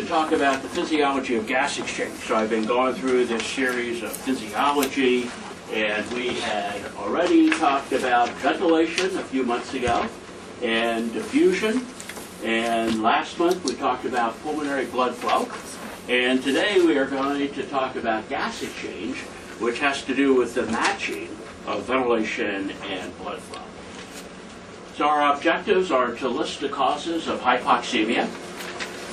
talk about the physiology of gas exchange. So I've been going through this series of physiology, and we had already talked about ventilation a few months ago, and diffusion, and last month we talked about pulmonary blood flow, and today we are going to talk about gas exchange, which has to do with the matching of ventilation and blood flow. So our objectives are to list the causes of hypoxemia,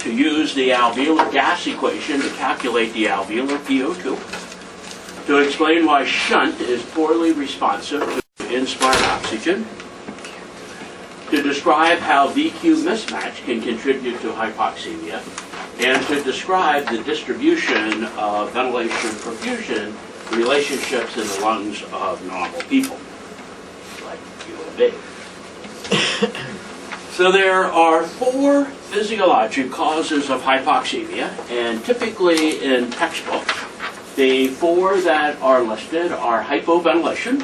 to use the alveolar gas equation to calculate the alveolar PO2, to explain why shunt is poorly responsive to inspired oxygen, to describe how VQ mismatch can contribute to hypoxemia, and to describe the distribution of ventilation-perfusion relationships in the lungs of normal people, like you and me. So there are 4 physiologic causes of hypoxemia, and typically in textbooks, the 4 that are listed are hypoventilation,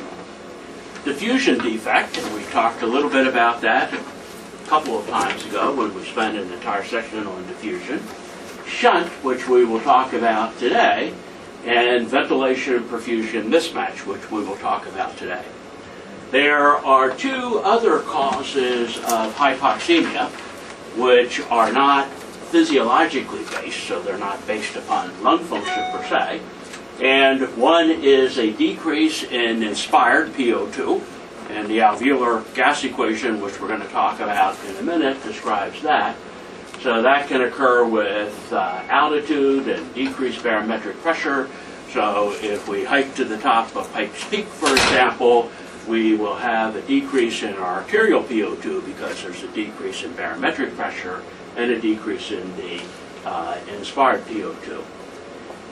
diffusion defect, and we talked a little bit about that a couple of times ago when we spent an entire section on diffusion, shunt, which we will talk about today, and ventilation and perfusion mismatch, which we will talk about today. There are 2 other causes of hypoxemia, which are not physiologically based, so they're not based upon lung function per se. And one is a decrease in inspired PO2, and the alveolar gas equation, which we're going to talk about in a minute, describes that. So that can occur with altitude and decreased barometric pressure. So if we hike to the top of Pikes Peak, for example, we will have a decrease in our arterial PO2 because there's a decrease in barometric pressure and a decrease in the inspired PO2.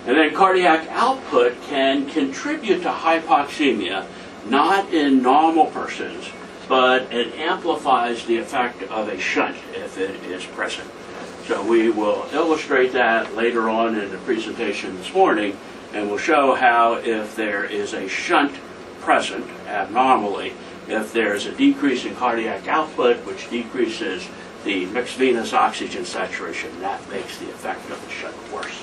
And then cardiac output can contribute to hypoxemia, not in normal persons, but it amplifies the effect of a shunt if it is present. So we will illustrate that later on in the presentation this morning, and we'll show how if there is a shunt present abnormally, if there's a decrease in cardiac output, which decreases the mixed venous oxygen saturation, that makes the effect of the shunt worse.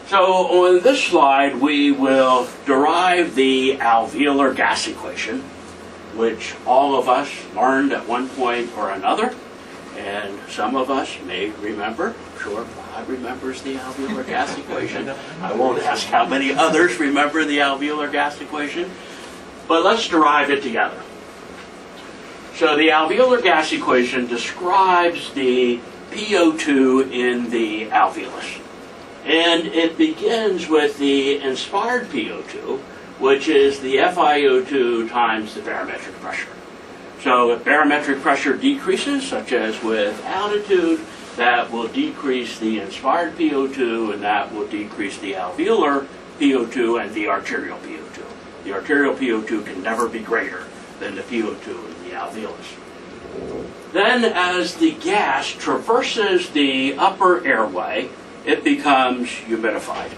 So on this slide, we will derive the alveolar gas equation, which all of us learned at one point or another, and some of us may remember. I'm sure Bob remembers the alveolar gas equation. I won't ask how many others remember the alveolar gas equation, but let's derive it together. So the alveolar gas equation describes the PO2 in the alveolus. And it begins with the inspired PO2, which is the FiO2 times the barometric pressure. So if barometric pressure decreases, such as with altitude, that will decrease the inspired PO2, and that will decrease the alveolar PO2 and the arterial PO2. The arterial PO2 can never be greater than the PO2 in the alveolus. Then as the gas traverses the upper airway, it becomes humidified.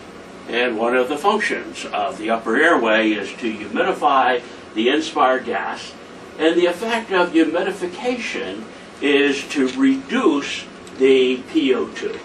And one of the functions of the upper airway is to humidify the inspired gas. And the effect of humidification is to reduce the PO2.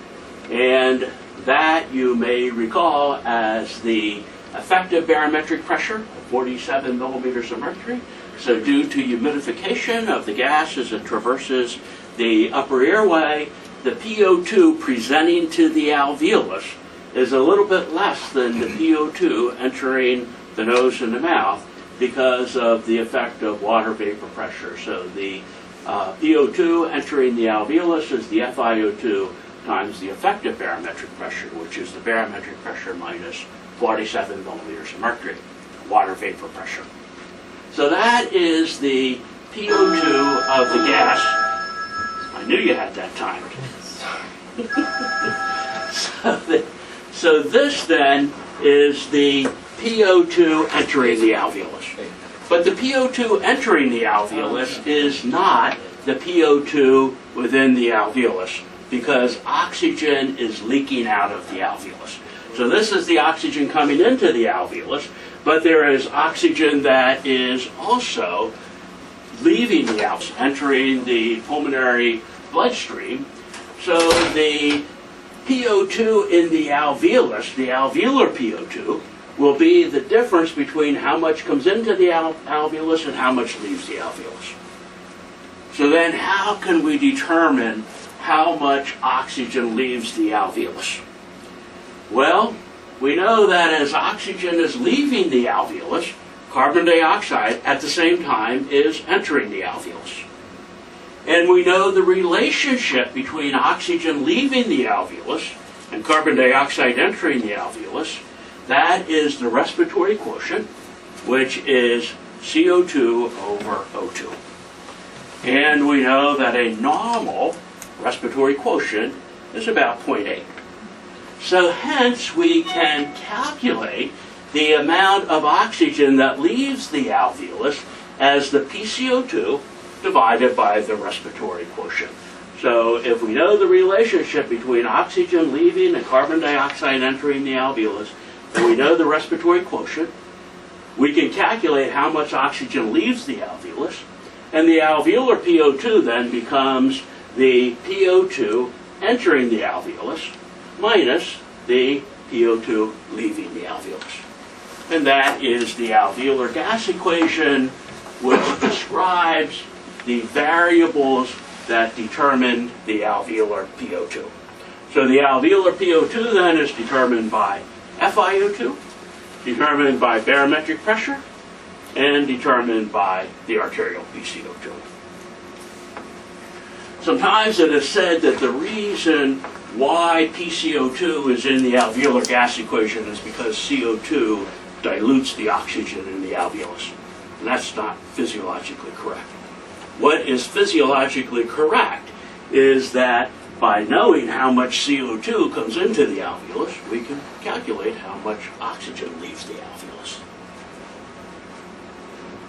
And that you may recall as the effective barometric pressure of 47 millimeters of mercury. So due to humidification of the gas as it traverses the upper airway, the PO2 presenting to the alveolus is a little bit less than the PO2 entering the nose and the mouth because of the effect of water vapor pressure. So the PO2 entering the alveolus is the FiO2 times the effective barometric pressure, which is the barometric pressure minus 47 millimeters of mercury, water vapor pressure. So that is the PO2 of the gas. I knew you had that timed. So this then is the PO2 entering the alveolus. But the PO2 entering the alveolus is not the PO2 within the alveolus because oxygen is leaking out of the alveolus. So this is the oxygen coming into the alveolus, but there is oxygen that is also leaving the alveolus, entering the pulmonary bloodstream. So the PO2 in the alveolus, the alveolar PO2, will be the difference between how much comes into the alveolus and how much leaves the alveolus. So then how can we determine how much oxygen leaves the alveolus? Well, we know that as oxygen is leaving the alveolus, carbon dioxide at the same time is entering the alveolus. And we know the relationship between oxygen leaving the alveolus and carbon dioxide entering the alveolus. That is the respiratory quotient, which is CO2 over O2. And we know that a normal respiratory quotient is about 0.8. So hence we can calculate the amount of oxygen that leaves the alveolus as the PCO2 divided by the respiratory quotient. So if we know the relationship between oxygen leaving and carbon dioxide entering the alveolus, and we know the respiratory quotient, we can calculate how much oxygen leaves the alveolus, and the alveolar PO2 then becomes the PO2 entering the alveolus minus the PO2 leaving the alveolus. And that is the alveolar gas equation, which describes the variables that determine the alveolar PO2. So the alveolar PO2 then is determined by FiO2, determined by barometric pressure, and determined by the arterial PCO2. Sometimes it is said that the reason why PCO2 is in the alveolar gas equation is because CO2 dilutes the oxygen in the alveolus. And that's not physiologically correct. What is physiologically correct is that by knowing how much CO2 comes into the alveolus, we can calculate how much oxygen leaves the alveolus.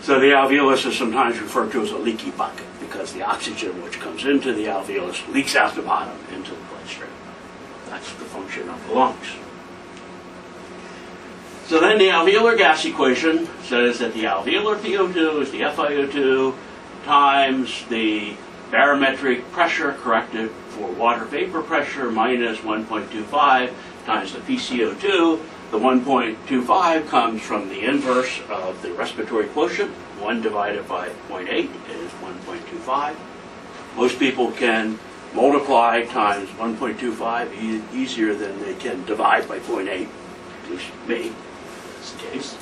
So the alveolus is sometimes referred to as a leaky bucket because the oxygen which comes into the alveolus leaks out the bottom into the bloodstream. That's the function of the lungs. So then the alveolar gas equation says that the alveolar PO2 is the FiO2 times the barometric pressure corrected for water vapor pressure minus 1.25 times the PCO2. The 1.25 comes from the inverse of the respiratory quotient. 1 divided by 0.8 is 1.25. Most people can multiply times 1.25 easier than they can divide by 0.8, at least me, in this case.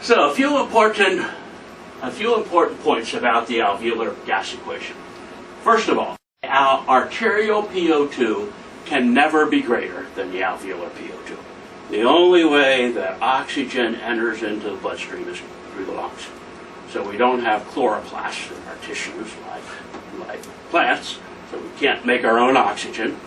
So a few important points about the alveolar gas equation. First of all, our arterial PO2 can never be greater than the alveolar PO2. The only way that oxygen enters into the bloodstream is through the lungs. So we don't have chloroplasts in our tissues like plants, so we can't make our own oxygen.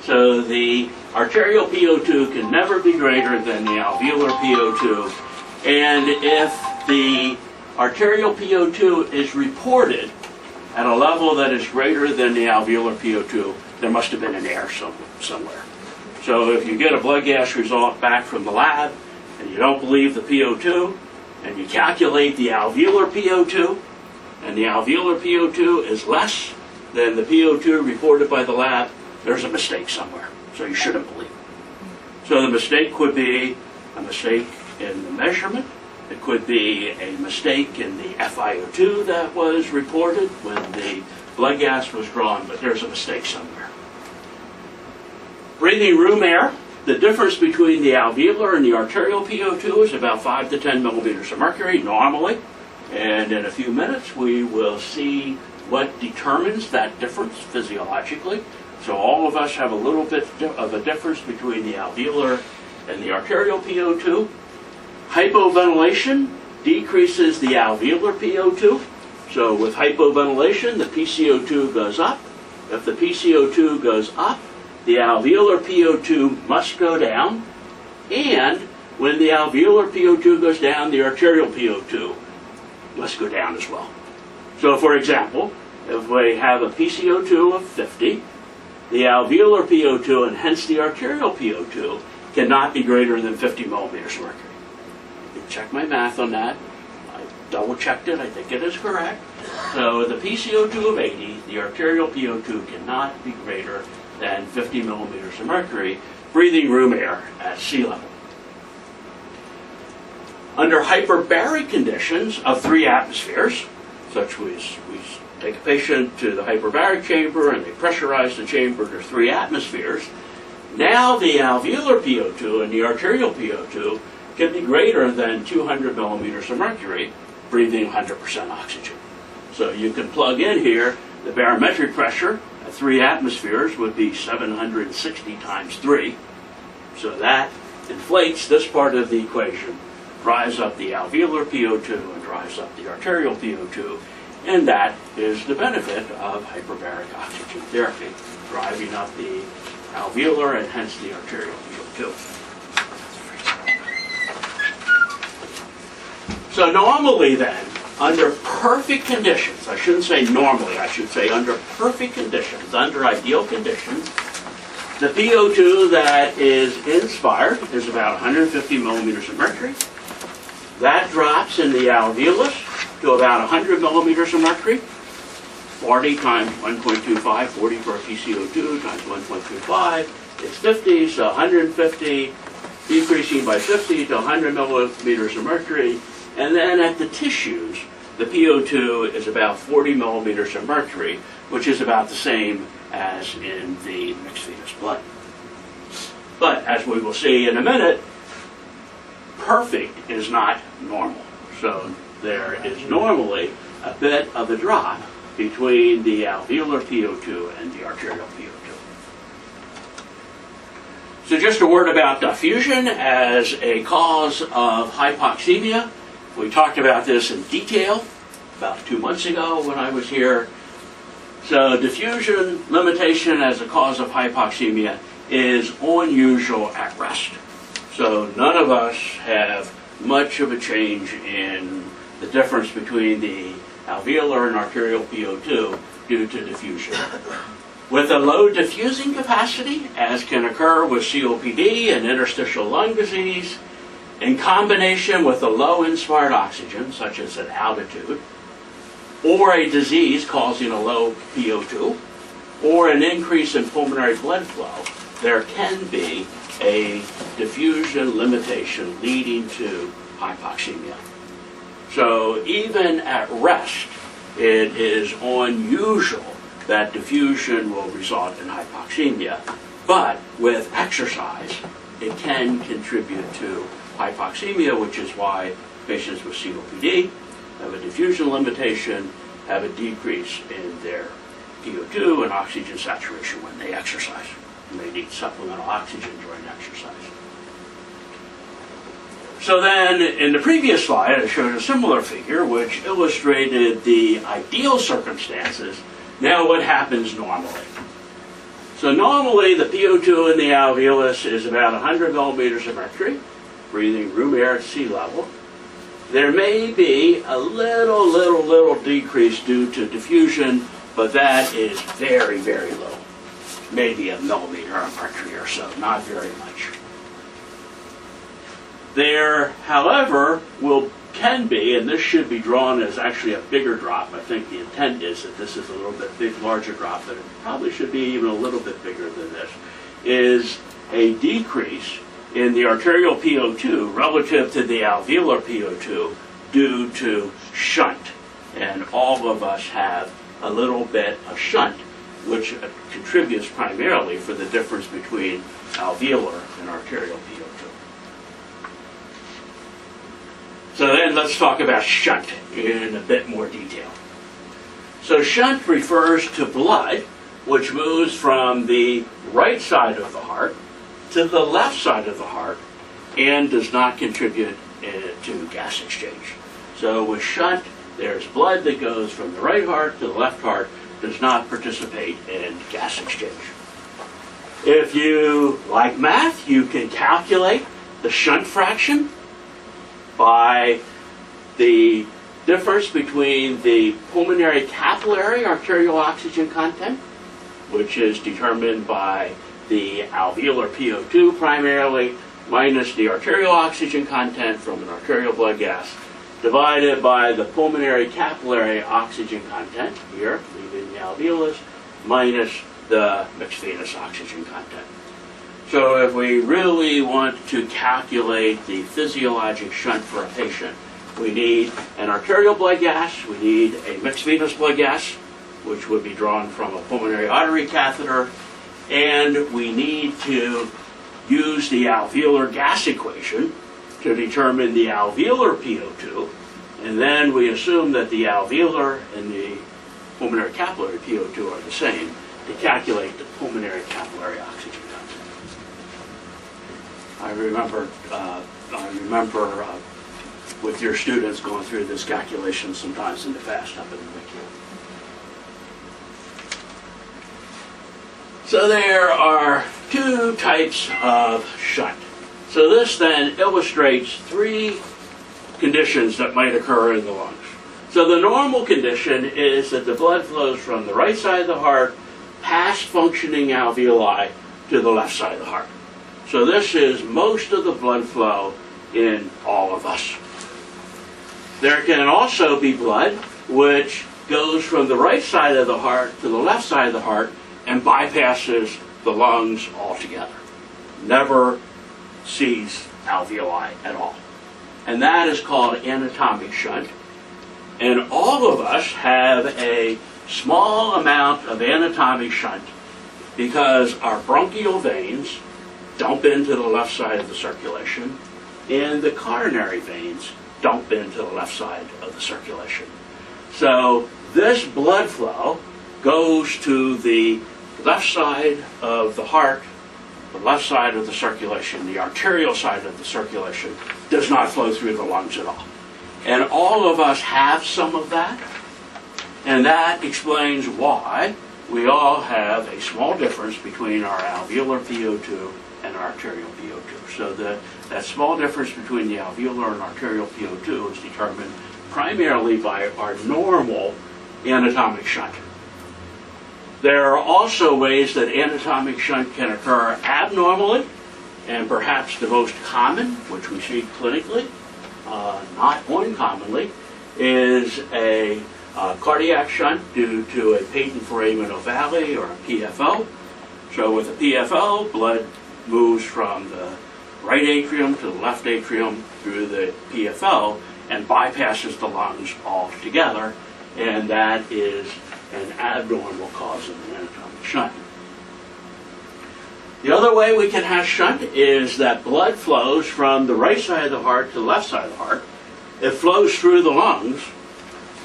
So the arterial PO2 can never be greater than the alveolar PO2. And if the arterial PO2 is reported at a level that is greater than the alveolar PO2, there must have been an error somewhere. So if you get a blood gas result back from the lab and you don't believe the PO2, and you calculate the alveolar PO2, and the alveolar PO2 is less than the PO2 reported by the lab, there's a mistake somewhere. So you shouldn't believe it. So the mistake could be a mistake in the measurement. It could be a mistake in the FiO2 that was reported when the blood gas was drawn, but there's a mistake somewhere. Breathing room air, the difference between the alveolar and the arterial PO2 is about 5 to 10 millimeters of mercury normally. And in a few minutes we will see what determines that difference physiologically. So all of us have a little bit of a difference between the alveolar and the arterial PO2. Hypoventilation decreases the alveolar PO2. So with hypoventilation, the PCO2 goes up. If the PCO2 goes up, the alveolar PO2 must go down. And when the alveolar PO2 goes down, the arterial PO2 must go down as well. So for example, if we have a PCO2 of 50, the alveolar PO2 and hence the arterial PO2 cannot be greater than 50 millimeters of mercury. Check my math on that. I double checked it. I think it is correct. So the PCO2 of 80, the arterial PO2 cannot be greater than 50 millimeters of mercury, breathing room air at sea level. Under hyperbaric conditions of 3 atmospheres, such as we take a patient to the hyperbaric chamber and they pressurize the chamber to 3 atmospheres, now the alveolar PO2 and the arterial PO2 can be greater than 200 millimeters of mercury, breathing 100% oxygen. So you can plug in here, the barometric pressure at 3 atmospheres would be 760 times 3. So that inflates this part of the equation, drives up the alveolar PO2 and drives up the arterial PO2, and that is the benefit of hyperbaric oxygen therapy, driving up the alveolar and hence the arterial PO2. So normally then, under perfect conditions, I shouldn't say normally, I should say under perfect conditions, under ideal conditions, the PO2 that is inspired is about 150 millimeters of mercury. That drops in the alveolus to about 100 millimeters of mercury. 40 times 1.25, 40 for PCO2 times 1.25 is 50, so 150 decreasing by 50 to 100 millimeters of mercury. And then at the tissues, the PO2 is about 40 millimeters of mercury, which is about the same as in the mixed venous blood. But as we will see in a minute, perfect is not normal. So there is normally a bit of a drop between the alveolar PO2 and the arterial PO2. So just a word about diffusion as a cause of hypoxemia. We talked about this in detail about 2 months ago when I was here. So diffusion limitation as a cause of hypoxemia is unusual at rest. So none of us have much of a change in the difference between the alveolar and arterial PO2 due to diffusion. With a low diffusing capacity, as can occur with COPD and interstitial lung disease, in combination with a low inspired oxygen, such as at altitude, or a disease causing a low PO2, or an increase in pulmonary blood flow, there can be a diffusion limitation leading to hypoxemia. So even at rest, it is unusual that diffusion will result in hypoxemia, but with exercise, it can contribute to hypoxemia, which is why patients with COPD have a diffusion limitation, have a decrease in their PO2 and oxygen saturation when they exercise. And they need supplemental oxygen during exercise. So then, in the previous slide, I showed a similar figure which illustrated the ideal circumstances. Now what happens normally? So normally the PO2 in the alveolus is about 100 millimeters of mercury, breathing room air at sea level. There may be a little decrease due to diffusion, but that is very, very low. Maybe a millimeter of mercury or so, not very much. There, however, can be, and this should be drawn as actually a bigger drop. I think the intent is that this is a little bit larger drop, but it probably should be even a little bit bigger than this, is a decrease in the arterial PO2 relative to the alveolar PO2 due to shunt. And all of us have a little bit of shunt, which contributes primarily for the difference between alveolar and arterial PO2. So then let's talk about shunt in a bit more detail. So shunt refers to blood which moves from the right side of the heart to the left side of the heart and does not contribute to gas exchange. So with shunt, there's blood that goes from the right heart to the left heart, does not participate in gas exchange. If you like math, you can calculate the shunt fraction by the difference between the pulmonary capillary arterial oxygen content, which is determined by the alveolar PO2 primarily, minus the arterial oxygen content from an arterial blood gas, divided by the pulmonary capillary oxygen content here, leaving the alveolus, minus the mixed venous oxygen content. So if we really want to calculate the physiologic shunt for a patient, we need an arterial blood gas, we need a mixed venous blood gas, which would be drawn from a pulmonary artery catheter, and we need to use the alveolar gas equation to determine the alveolar PO2, and then we assume that the alveolar and the pulmonary capillary PO2 are the same to calculate the pulmonary capillary oxygen content. I remember with your students going through this calculation sometimes in the past up in the NICU. So there are two types of shunt. So this then illustrates three conditions that might occur in the lungs. So the normal condition is that the blood flows from the right side of the heart past functioning alveoli to the left side of the heart. So this is most of the blood flow in all of us. There can also be blood which goes from the right side of the heart to the left side of the heart and bypasses the lungs altogether. Never sees alveoli at all. And that is called anatomic shunt. And all of us have a small amount of anatomic shunt because our bronchial veins dump into the left side of the circulation and the coronary veins dump into the left side of the circulation. So this blood flow goes to the left side of the heart, the left side of the circulation, the arterial side of the circulation does not flow through the lungs at all. And all of us have some of that, and that explains why we all have a small difference between our alveolar PO2 and our arterial PO2. So that small difference between the alveolar and arterial PO2 is determined primarily by our normal anatomic shunt. There are also ways that anatomic shunt can occur abnormally, and perhaps the most common, which we see clinically, not uncommonly, is a cardiac shunt due to a patent foramen ovale or a PFO. So with a PFO, blood moves from the right atrium to the left atrium through the PFO and bypasses the lungs altogether, and that is an abnormal cause of an anatomic shunt. The other way we can have shunt is that blood flows from the right side of the heart to the left side of the heart. It flows through the lungs,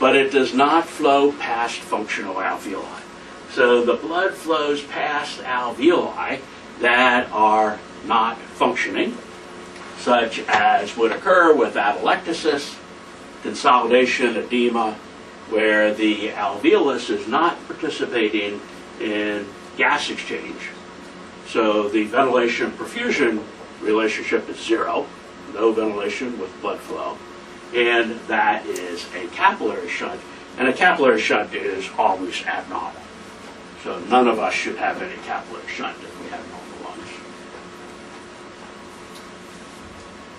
but it does not flow past functional alveoli. So the blood flows past alveoli that are not functioning, such as would occur with atelectasis, consolidation, edema, where the alveolus is not participating in gas exchange. So the ventilation perfusion relationship is zero, no ventilation with blood flow, and that is a capillary shunt, and a capillary shunt is always abnormal. So none of us should have any capillary shunt if we have normal lungs.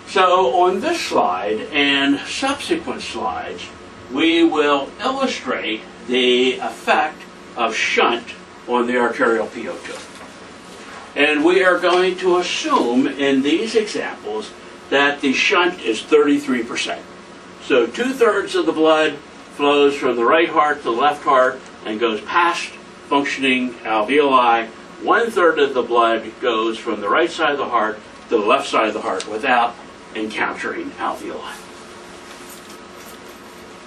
So on this slide and subsequent slides, we will illustrate the effect of shunt on the arterial PO2. And we are going to assume in these examples that the shunt is 33%. So 2/3 of the blood flows from the right heart to the left heart and goes past functioning alveoli. 1/3 of the blood goes from the right side of the heart to the left side of the heart without encountering alveoli.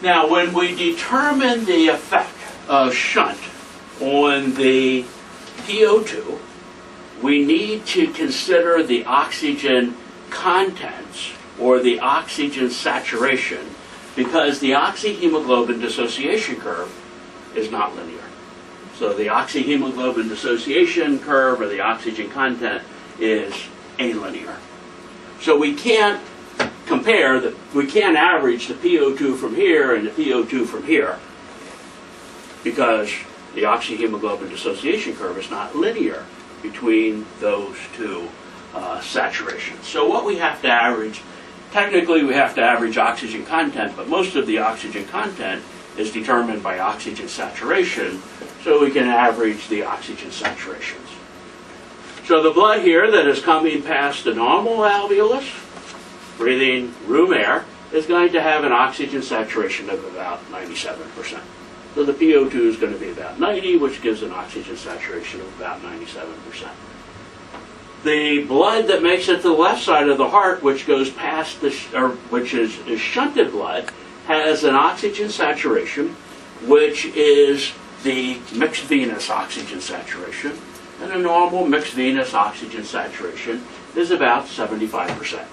Now, when we determine the effect of shunt on the PO2, we need to consider the oxygen contents or the oxygen saturation, because the oxyhemoglobin dissociation curve is not linear. So the oxyhemoglobin dissociation curve or the oxygen content is alinear. So we can't we can't average the PO2 from here and the PO2 from here, because the oxyhemoglobin dissociation curve is not linear between those two saturations. So what we have to average technically we have to average oxygen content, but most of the oxygen content is determined by oxygen saturation, so we can average the oxygen saturations. So the blood here that is coming past the normal alveolus, breathing room air, is going to have an oxygen saturation of about 97%. So the PO2 is going to be about 90, which gives an oxygen saturation of about 97%. The blood that makes it to the left side of the heart, which goes past which is shunted blood, has an oxygen saturation, which is the mixed venous oxygen saturation, and a normal mixed venous oxygen saturation is about 75%.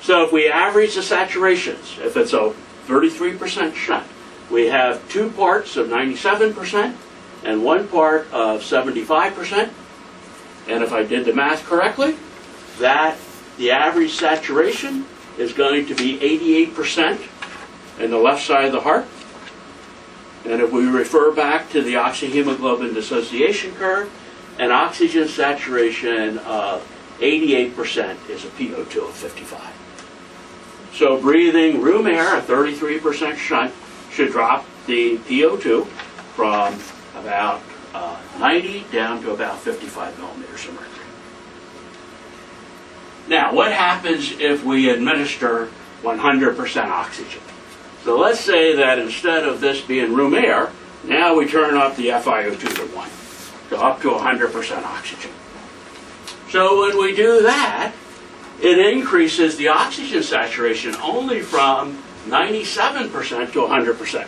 So if we average the saturations, if it's a 33% shunt, we have 2 parts of 97% and 1 part of 75%. And if I did the math correctly, that the average saturation is going to be 88% in the left side of the heart. And if we refer back to the oxyhemoglobin dissociation curve, an oxygen saturation of 88% is a PO2 of 55. So breathing room air, a 33% shunt, should drop the PO2 from about 90 down to about 55 millimeters of mercury. Now, what happens if we administer 100% oxygen? So let's say that instead of this being room air, now we turn up the FiO2 to 1, so up to 100% oxygen. So when we do that, it increases the oxygen saturation only from 97% to 100%.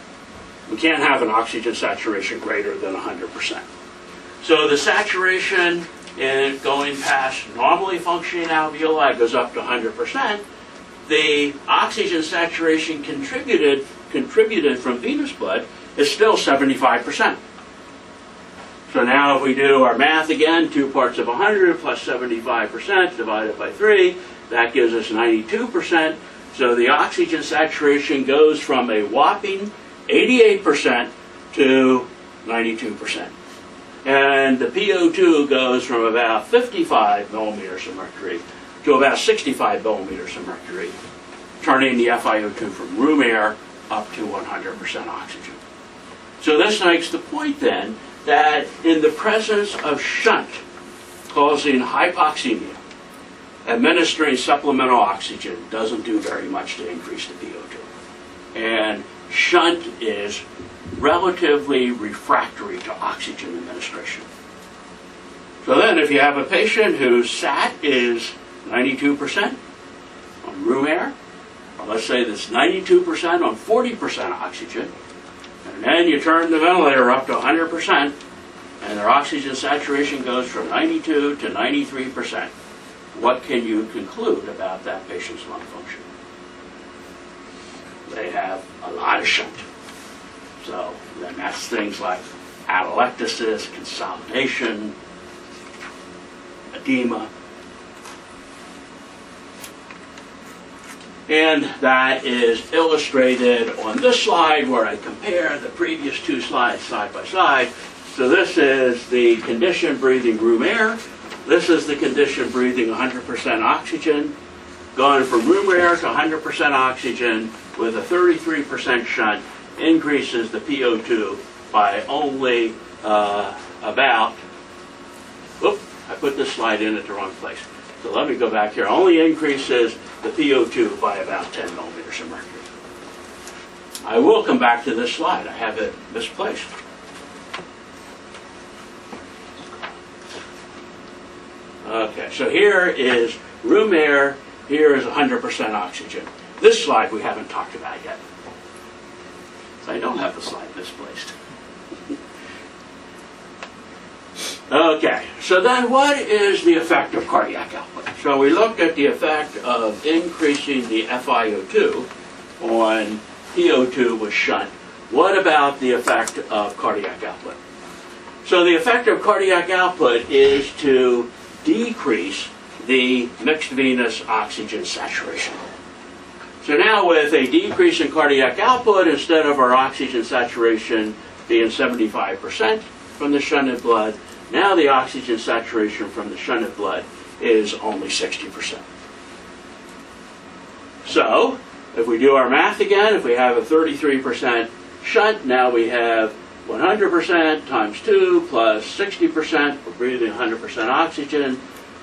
We can't have an oxygen saturation greater than 100%. So the saturation in going past normally functioning alveoli goes up to 100%. The oxygen saturation contributed from venous blood is still 75%. So now if we do our math again, 2 parts of 100 plus 75% divided by 3, that gives us 92%. So the oxygen saturation goes from a whopping 88% to 92%. And the PO2 goes from about 55 millimeters of mercury to about 65 millimeters of mercury, turning the FiO2 from room air up to 100% oxygen. So this makes the point then that in the presence of shunt causing hypoxemia, administering supplemental oxygen doesn't do very much to increase the PO2. And shunt is relatively refractory to oxygen administration. So then if you have a patient whose SAT is 92% on room air, or let's say that's 92% on 40% oxygen, and then you turn the ventilator up to 100%, and their oxygen saturation goes from 92 to 93%. What can you conclude about that patient's lung function? They have a lot of shunt. So then that's things like atelectasis, consolidation, edema. And that is illustrated on this slide where I compare the previous 2 slides side by side. So this is the condition breathing room air. This is the condition breathing 100% oxygen. Going from room air to 100% oxygen with a 33% shunt increases the PO2 by only about, whoop, I put this slide in at the wrong place. So let me go back here. Only increases the PO2 by about 10 millimeters of mercury. I will come back to this slide. I have it misplaced. Okay, so here is room air. Here is 100% oxygen. This slide we haven't talked about yet. So I don't have the slide misplaced. Okay, so then what is the effect of cardiac output? So we looked at the effect of increasing the FiO2 on PO2 with shunt. What about the effect of cardiac output? So the effect of cardiac output is to decrease the mixed venous oxygen saturation. So now with a decrease in cardiac output, instead of our oxygen saturation being 75% from the shunted blood, now the oxygen saturation from the shunted blood is only 60%. So, if we do our math again, if we have a 33% shunt, now we have 100% times 2 plus 60%, we're breathing 100% oxygen,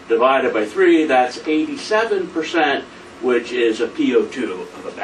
divided by 3, that's 87%, which is a PO2 of about